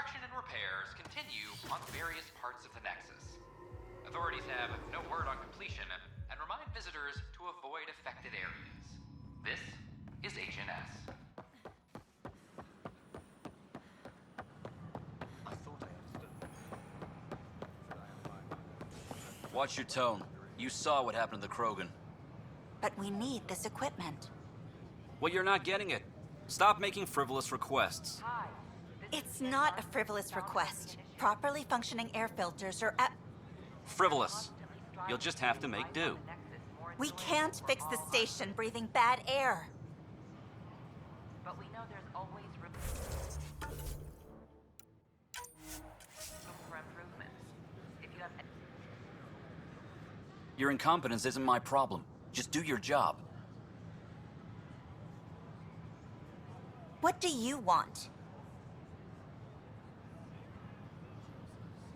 construction and repairs continue on various parts of the Nexus. Authorities have no word on completion and remind visitors to avoid affected areas. This is HNS. Watch your tone. You saw what happened to the Krogan. But we need this equipment. Well, you're not getting it. Stop making frivolous requests. It's not a frivolous request. Properly functioning air filters are at... Frivolous. You'll just have to make do. We can't fix the station breathing bad air. But we know there's always room for improvements. If you have... Your incompetence isn't my problem. Just do your job. What do you want?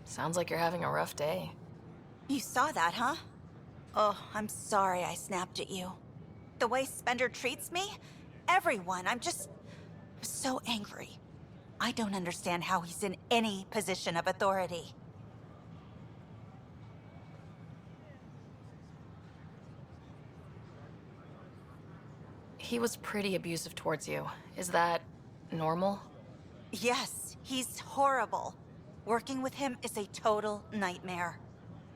Sounds like you're having a rough day. You saw that, huh? Oh, I'm sorry I snapped at you. The way Spender treats me? Everyone, I'm so angry. I don't understand how he's in any position of authority. He was pretty abusive towards you. Is that normal? Yes, he's horrible. Working with him is a total nightmare.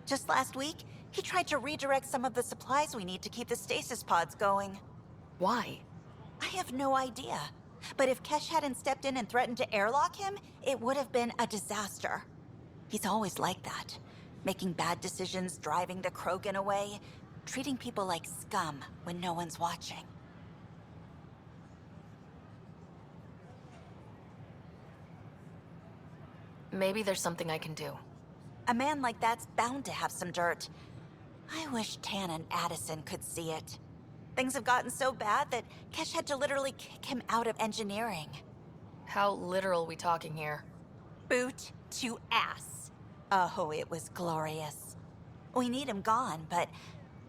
Just last week, he tried to redirect some of the supplies we need to keep the stasis pods going. Why? I have no idea. But if Kesh hadn't stepped in and threatened to airlock him, it would have been a disaster. He's always like that. Making bad decisions, driving the Krogan away, treating people like scum when no one's watching. Maybe there's something I can do. A man like that's bound to have some dirt. I wish Tan and Addison could see it. Things have gotten so bad that Kesh had to literally kick him out of engineering. How literal we talking here? Boot to ass. Oh, it was glorious. We need him gone, but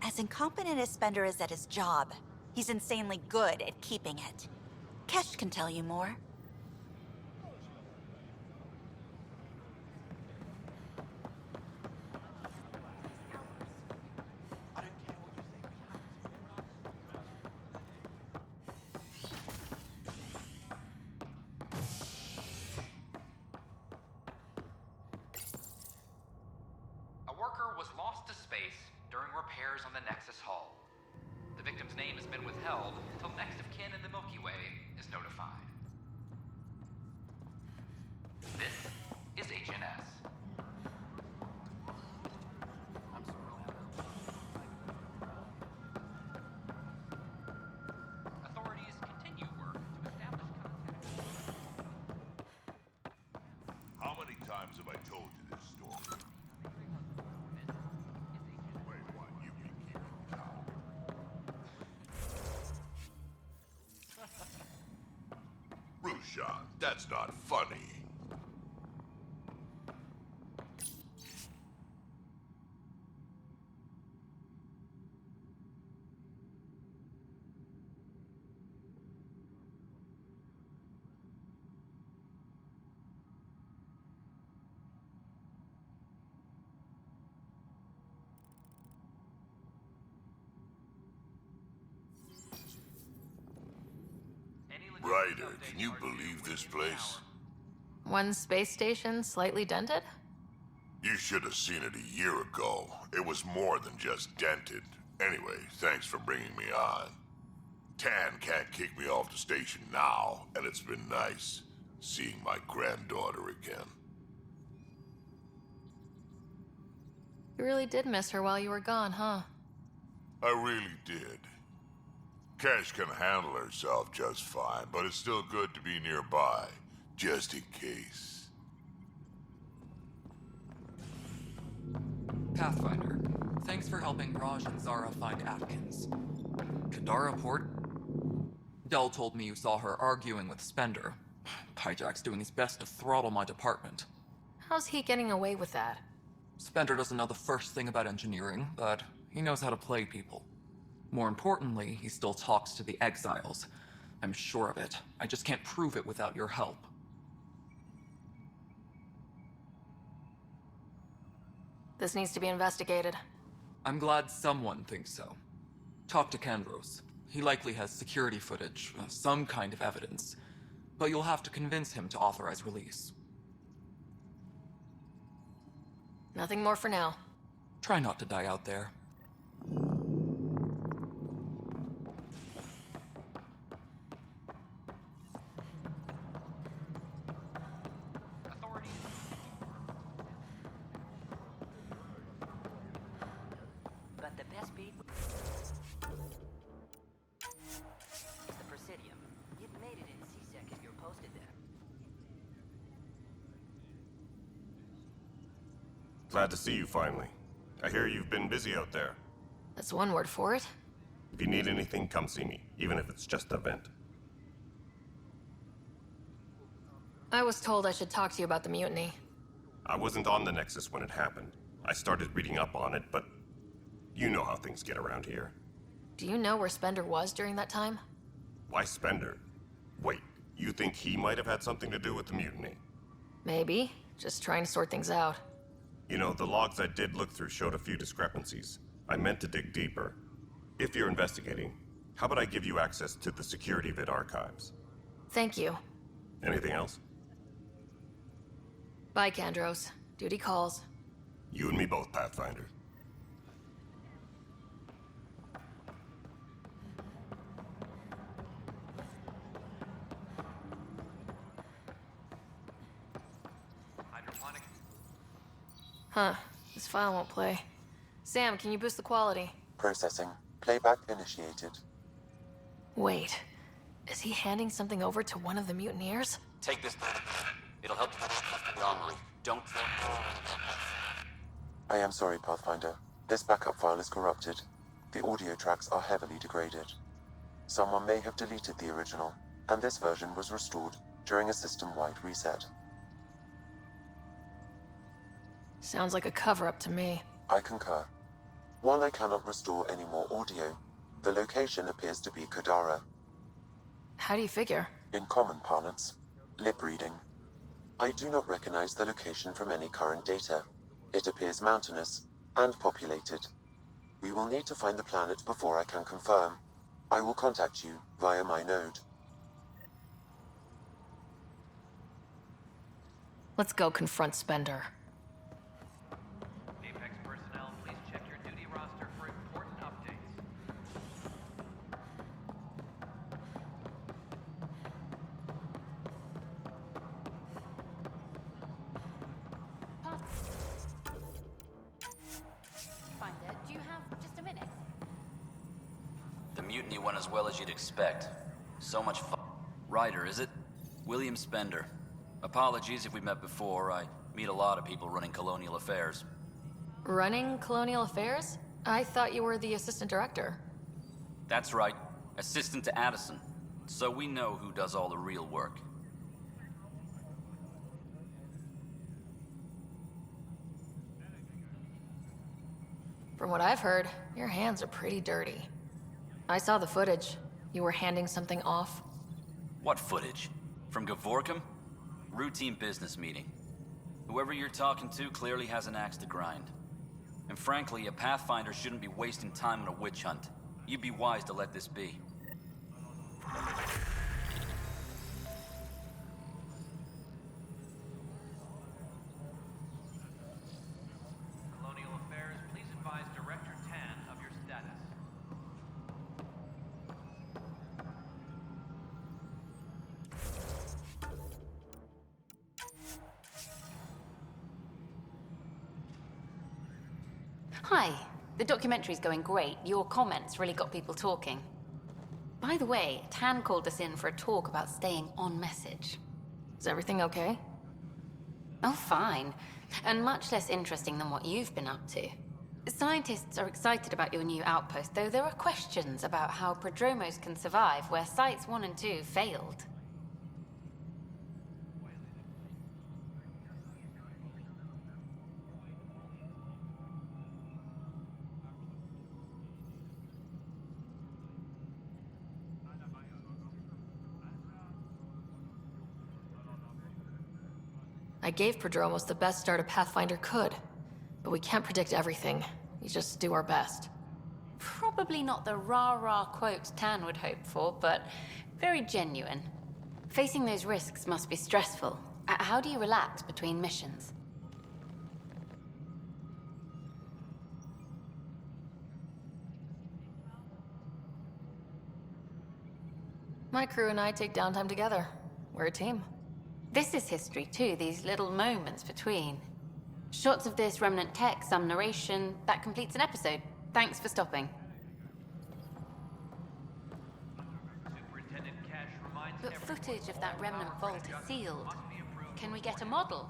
as incompetent as Spender is at his job, he's insanely good at keeping it. Kesh can tell you more. Was lost to space during repairs on the Nexus hull. The victim's name has been withheld until next of kin in the Milky Way is notified. This is HNS. Authorities continue work to establish contact. How many times have I told you this story? Rushan, that's not funny. Ryder, can you believe this place? One space station slightly dented? You should have seen it a year ago. It was more than just dented. Anyway, thanks for bringing me on. Tan can't kick me off the station now, and it's been nice seeing my granddaughter again. You really did miss her while you were gone, huh? I really did. Cash can handle herself just fine, but it's still good to be nearby, just in case. Pathfinder, thanks for helping Raj and Zara find Atkins. Kadara Port? Dell told me you saw her arguing with Spender. Hijack's doing his best to throttle my department. How's he getting away with that? Spender doesn't know the first thing about engineering, but he knows how to play people. More importantly, he still talks to the exiles. I'm sure of it. I just can't prove it without your help. This needs to be investigated. I'm glad someone thinks so. Talk to Kandros. He likely has security footage, some kind of evidence. But you'll have to convince him to authorize release. Nothing more for now. Try not to die out there. Authorities. But the best beat is the Presidium. It made it in C-Sec if you're posted there. Glad to see you finally. I hear you've been busy out there. That's one word for it. If you need anything, come see me, even if it's just a vent. I was told I should talk to you about the mutiny. I wasn't on the Nexus when it happened. I started reading up on it, but you know how things get around here. Do you know where Spender was during that time? Why Spender? Wait, you think he might have had something to do with the mutiny? Maybe. Just trying to sort things out. You know, the logs I did look through showed a few discrepancies. I meant to dig deeper. If you're investigating, how about I give you access to the security vid archives? Thank you. Anything else? Bye, Kandros. Duty calls. You and me both, Pathfinder. Hydroponic. Huh. This file won't play. Sam, can you boost the quality? Processing. Playback initiated. Wait. Is he handing something over to one of the mutineers? Take this. It'll help the armory. Don't. I am sorry, Pathfinder. This backup file is corrupted. The audio tracks are heavily degraded. Someone may have deleted the original, and this version was restored during a system-wide reset. Sounds like a cover-up to me. I concur. While I cannot restore any more audio, the location appears to be Kadara. How do you figure? In common parlance, lip reading. I do not recognize the location from any current data. It appears mountainous and populated. We will need to find the planet before I can confirm. I will contact you via my node. Let's go confront Spender. Apex personnel, please check your duty roster for important updates. Finder, do you have just a minute? The mutiny went as well as you'd expect. So much fun. Ryder, is it? William Spender. Apologies if we met before. I meet a lot of people running colonial affairs. Running Colonial Affairs? I thought you were the assistant director. That's right. Assistant to Addison. So we know who does all the real work. From what I've heard, your hands are pretty dirty. I saw the footage. You were handing something off. What footage? From Gavorkum? Routine business meeting. Whoever you're talking to clearly has an axe to grind. And frankly, a Pathfinder shouldn't be wasting time on a witch hunt. You'd be wise to let this be. Colonial Affairs, please advise Director Tan of your status. Hi. The documentary's going great. Your comments really got people talking. By the way, Tan called us in for a talk about staying on message. Is everything okay? Oh, fine. And much less interesting than what you've been up to. Scientists are excited about your new outpost, though there are questions about how prodromos can survive where Sites 1 and 2 failed. I gave Prodromos the best start a Pathfinder could. But we can't predict everything. We just do our best. Probably not the rah-rah quotes Tan would hope for, but very genuine. Facing those risks must be stressful. How do you relax between missions? My crew and I take downtime together. We're a team. This is history too, these little moments between. Shots of this remnant tech, some narration, that completes an episode. Thanks for stopping. But footage of that remnant vault is sealed. Can we get a model?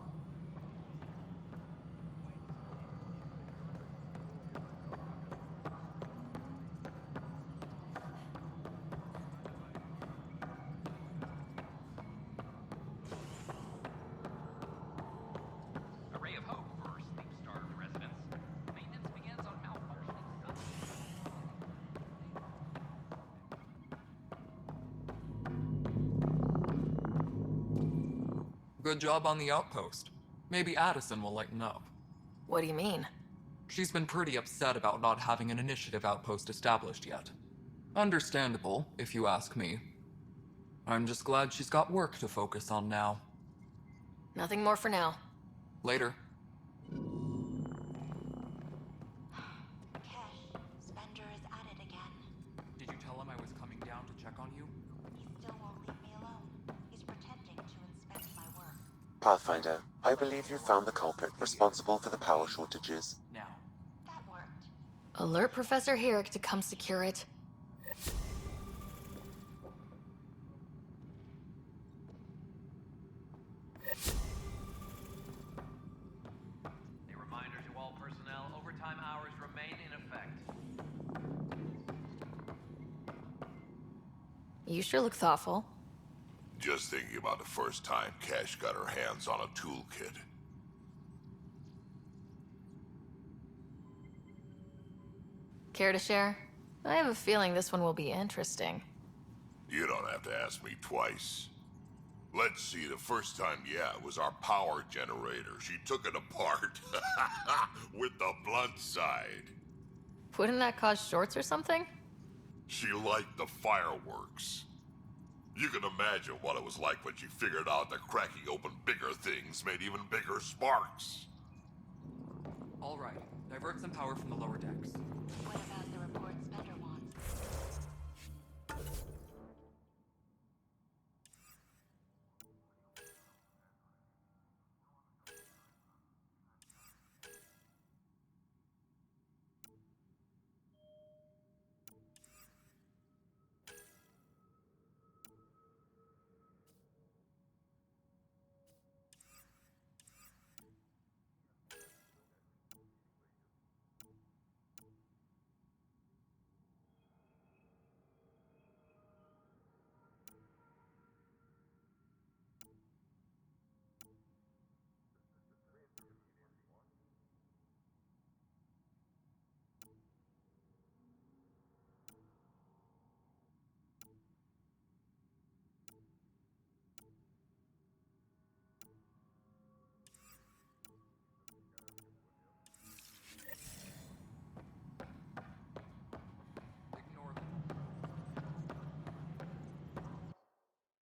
A ray of hope for sleep-starved residents. Maintenance begins on malfunctioning stuff. Good job on the outpost. Maybe Addison will lighten up. What do you mean? She's been pretty upset about not having an initiative outpost established yet. Understandable, if you ask me. I'm just glad she's got work to focus on now. Nothing more for now. Later. Kesh, Spender is at it again. Did you tell him I was coming down to check on you? He still won't leave me alone. He's pretending to inspect my work. Pathfinder, I believe you found the culprit responsible for the power shortages. Now. That worked. Alert Professor Herrick to come secure it. A reminder to all personnel, overtime hours remain in effect. You sure look thoughtful. Just thinking about the first time Cash got her hands on a toolkit. Care to share? I have a feeling this one will be interesting. You don't have to ask me twice. Let's see, the first time, yeah, it was our power generator. She took it apart with the blunt side. Wouldn't that cause shorts or something? She liked the fireworks. You can imagine what it was like when she figured out that cracking open bigger things made even bigger sparks. All right. Divert some power from the lower decks. What about